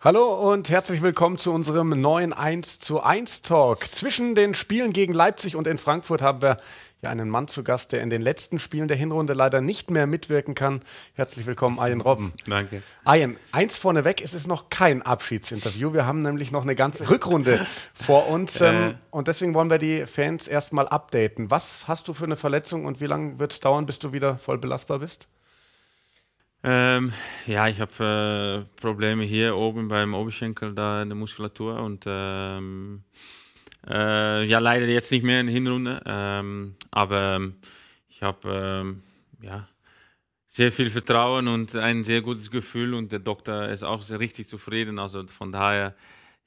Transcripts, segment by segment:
Hallo und herzlich willkommen zu unserem neuen 1:1 Talk. Zwischen den Spielen gegen Leipzig und in Frankfurt haben wir ja einen Mann zu Gast, der in den letzten Spielen der Hinrunde leider nicht mehr mitwirken kann. Herzlich willkommen, Arjen Robben. Danke. Arjen, eins vorneweg, es ist noch kein Abschiedsinterview. Wir haben nämlich noch eine ganze Rückrunde vor uns und deswegen wollen wir die Fans erstmal updaten. Was hast du für eine Verletzung und wie lange wird es dauern, bis du wieder voll belastbar bist? Ja, ich habe Probleme hier oben beim Oberschenkel, da in der Muskulatur und ja, leider jetzt nicht mehr in der Hinrunde, aber ich habe ja, sehr viel Vertrauen und ein sehr gutes Gefühl und der Doktor ist auch sehr richtig zufrieden, also von daher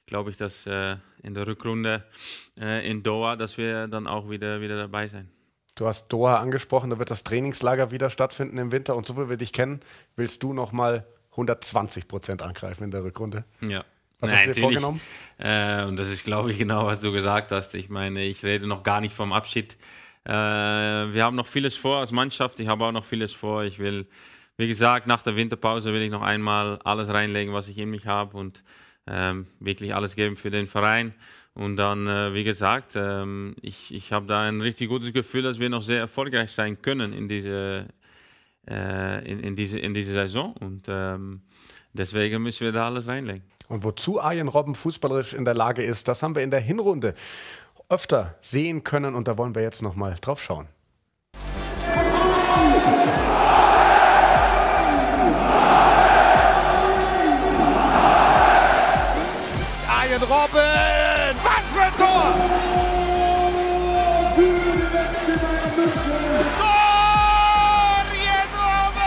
glaube ich, dass in der Rückrunde in Doha, dass wir dann auch wieder dabei sein. Du hast Doha angesprochen, da wird das Trainingslager wieder stattfinden im Winter und so wie wir dich kennen, willst du nochmal 120% angreifen in der Rückrunde. Ja. Was hast du dir vorgenommen? Und das ist, glaube ich, genau, was du gesagt hast. Ich meine, ich rede noch gar nicht vom Abschied. Wir haben noch vieles vor als Mannschaft. Ich habe auch noch vieles vor. Ich will, wie gesagt, nach der Winterpause will ich noch einmal alles reinlegen, was ich in mich habe und wirklich alles geben für den Verein. Und dann, wie gesagt, ich habe da ein richtig gutes Gefühl, dass wir noch sehr erfolgreich sein können in diese Saison. Und deswegen müssen wir da alles reinlegen. Und wozu Arjen Robben fußballerisch in der Lage ist, das haben wir in der Hinrunde öfter sehen können. Und da wollen wir jetzt nochmal drauf schauen. Arjen Robben! Was für ein Tor! Arjen Robben!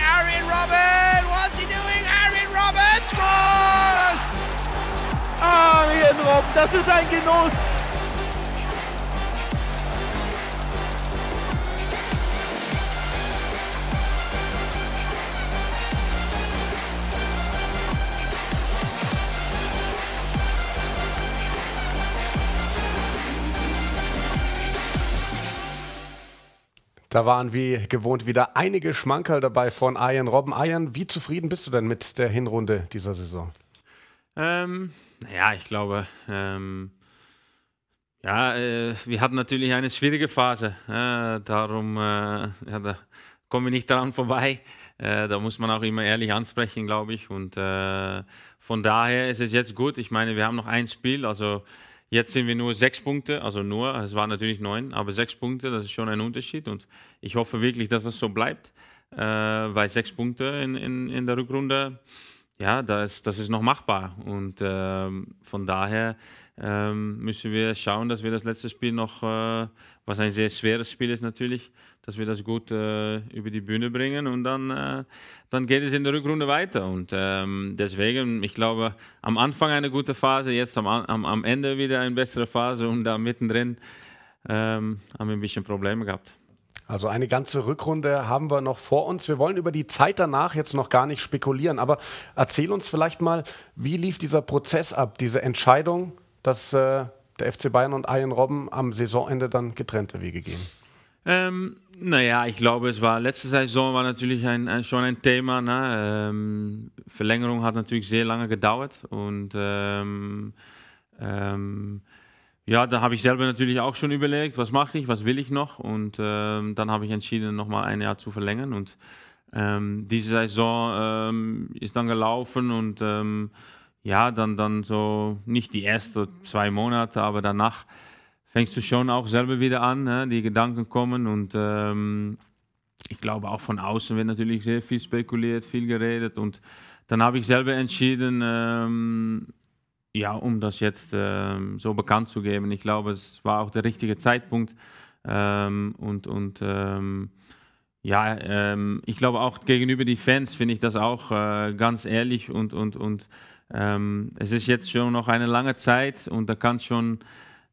Arjen Robben! What's he doing? Arjen Robben scores! Arjen Robben, das ist ein Genuss! Da waren wie gewohnt wieder einige Schmankerl dabei von Arjen Robben. Arjen, wie zufrieden bist du denn mit der Hinrunde dieser Saison? Naja, ich glaube, wir hatten natürlich eine schwierige Phase. Darum da kommen wir nicht daran vorbei. Da muss man auch immer ehrlich ansprechen, glaube ich. Und von daher ist es jetzt gut. Ich meine, wir haben noch ein Spiel. Also jetzt sind wir nur 6 Punkte. Also nur, es waren natürlich 9, aber 6 Punkte, das ist schon ein Unterschied. Und ich hoffe wirklich, dass das so bleibt. Weil 6 Punkte in der Rückrunde, ja, das ist noch machbar und von daher müssen wir schauen, dass wir das letzte Spiel noch, was ein sehr schweres Spiel ist natürlich, dass wir das gut über die Bühne bringen und dann geht es in der Rückrunde weiter und deswegen, ich glaube, am Anfang eine gute Phase, jetzt am Ende wieder eine bessere Phase und da mittendrin haben wir ein bisschen Probleme gehabt. Also eine ganze Rückrunde haben wir noch vor uns. Wir wollen über die Zeit danach jetzt noch gar nicht spekulieren, aber erzähl uns vielleicht mal, wie lief dieser Prozess ab, diese Entscheidung, dass der FC Bayern und Arjen Robben am Saisonende dann getrennte Wege gehen? Naja, ich glaube, letzte Saison war natürlich schon ein Thema. Ne? Verlängerung hat natürlich sehr lange gedauert und ja, da habe ich selber natürlich auch schon überlegt, was mache ich, was will ich noch und dann habe ich entschieden, nochmal ein Jahr zu verlängern und diese Saison ist dann gelaufen und ja, dann so nicht die ersten 2 Monate, aber danach fängst du schon auch selber wieder an, ne? Die Gedanken kommen und ich glaube auch von außen wird natürlich sehr viel spekuliert, viel geredet und dann habe ich selber entschieden, ja, um das jetzt so bekannt zu geben. Ich glaube, es war auch der richtige Zeitpunkt. Ich glaube auch gegenüber die Fans finde ich das auch ganz ehrlich und es ist jetzt schon noch eine lange Zeit und da kannst schon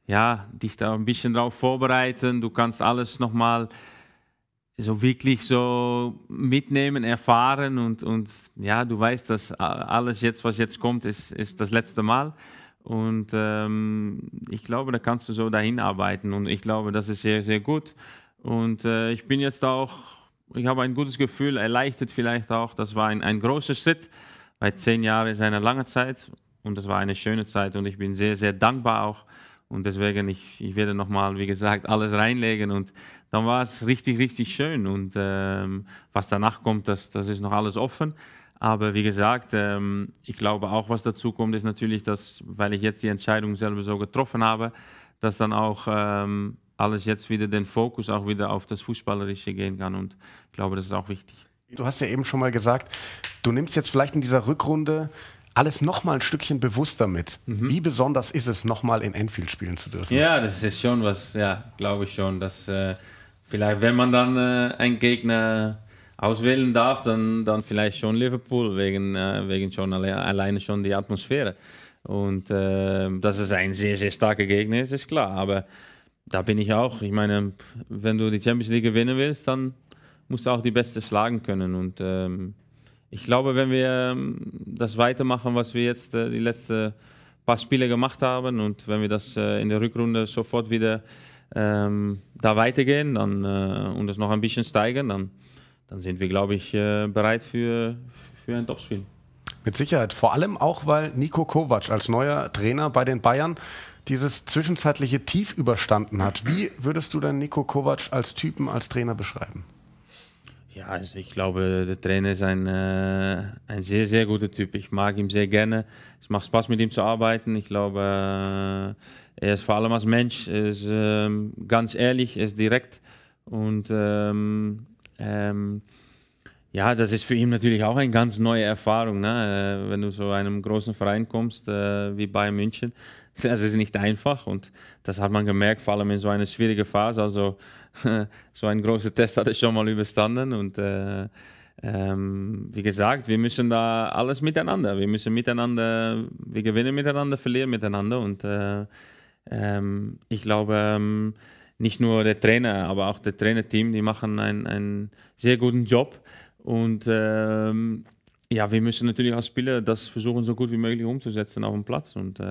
dich da ein bisschen drauf vorbereiten. Du kannst alles nochmal so wirklich so mitnehmen, erfahren und ja, du weißt, dass alles jetzt, was jetzt kommt, ist das letzte Mal. Und ich glaube, da kannst du so dahin arbeiten und ich glaube, das ist sehr, sehr gut. Und ich bin jetzt auch, ich habe ein gutes Gefühl, erleichtert vielleicht auch. Das war ein großer Schritt, weil 10 Jahre ist eine lange Zeit und das war eine schöne Zeit und ich bin sehr, sehr dankbar auch. Und deswegen, ich werde nochmal, wie gesagt, alles reinlegen und dann war es richtig, richtig schön. Und was danach kommt, das ist noch alles offen. Aber wie gesagt, ich glaube auch, was dazu kommt, ist natürlich, dass, weil ich jetzt die Entscheidung selber so getroffen habe, dass dann auch alles jetzt wieder den Fokus auch wieder auf das Fußballerische gehen kann. Und ich glaube, das ist auch wichtig. Du hast ja eben schon mal gesagt, du nimmst jetzt vielleicht in dieser Rückrunde alles nochmal ein Stückchen bewusster mit. Wie besonders ist es, nochmal in Anfield spielen zu dürfen? Ja, das ist schon was, ja, glaube ich schon, dass vielleicht, wenn man dann einen Gegner auswählen darf, dann vielleicht schon Liverpool, wegen schon alleine schon die Atmosphäre. Und dass es ein sehr, sehr starker Gegner ist klar. Aber da bin ich auch. Ich meine, wenn du die Champions League gewinnen willst, dann musst du auch die Beste schlagen können. Und ich glaube, wenn wir das weitermachen, was wir jetzt die letzten paar Spiele gemacht haben und wenn wir das in der Rückrunde sofort wieder da weitergehen und das noch ein bisschen steigern, dann sind wir, glaube ich, bereit für ein Topspiel. Mit Sicherheit. Vor allem auch, weil Niko Kovac als neuer Trainer bei den Bayern dieses zwischenzeitliche Tief überstanden hat. Wie würdest du denn Niko Kovac als Typen, als Trainer beschreiben? Ja, also ich glaube, der Trainer ist ein sehr, sehr guter Typ. Ich mag ihn sehr gerne. Es macht Spaß, mit ihm zu arbeiten. Ich glaube, er ist vor allem als Mensch, er ist ganz ehrlich, er ist direkt. Und ja, das ist für ihn natürlich auch eine ganz neue Erfahrung, ne? Wenn du so einem großen Verein kommst, wie Bayern München. Das ist nicht einfach und das hat man gemerkt, vor allem in so einer schwierigen Phase. Also so einen großen Test hat er schon mal überstanden und wie gesagt, wir müssen da alles miteinander. Wir müssen miteinander, wir gewinnen miteinander, verlieren miteinander und ich glaube, nicht nur der Trainer, aber auch das Trainerteam, die machen einen sehr guten Job und ja, wir müssen natürlich als Spieler das versuchen, so gut wie möglich umzusetzen auf dem Platz und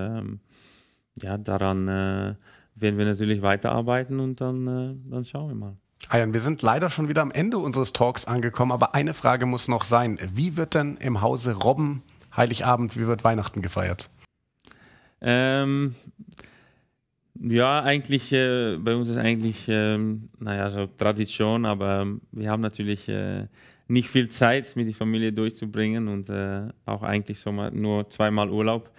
ja, daran werden wir natürlich weiterarbeiten und dann schauen wir mal. Arjan, wir sind leider schon wieder am Ende unseres Talks angekommen, aber eine Frage muss noch sein. Wie wird denn im Hause Robben Heiligabend, wie wird Weihnachten gefeiert? Ja, eigentlich, bei uns ist eigentlich, so Tradition, aber wir haben natürlich nicht viel Zeit, mit der Familie durchzubringen und auch eigentlich so mal nur 2-mal Urlaub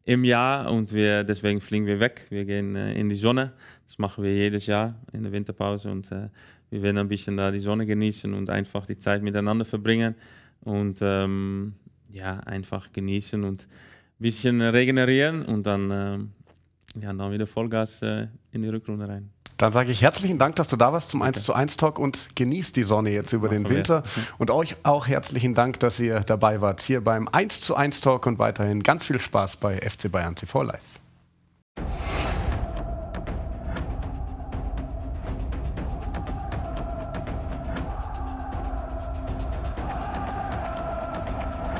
im Jahr und deswegen fliegen wir weg. Wir gehen in die Sonne. Das machen wir jedes Jahr in der Winterpause und wir werden ein bisschen da die Sonne genießen und einfach die Zeit miteinander verbringen und ja, einfach genießen und ein bisschen regenerieren und dann wieder Vollgas in die Rückrunde rein. Dann sage ich herzlichen Dank, dass du da warst zum 1:1 Talk und genießt die Sonne jetzt über den Winter. Und euch auch herzlichen Dank, dass ihr dabei wart hier beim 1:1 Talk und weiterhin ganz viel Spaß bei FC Bayern TV Live.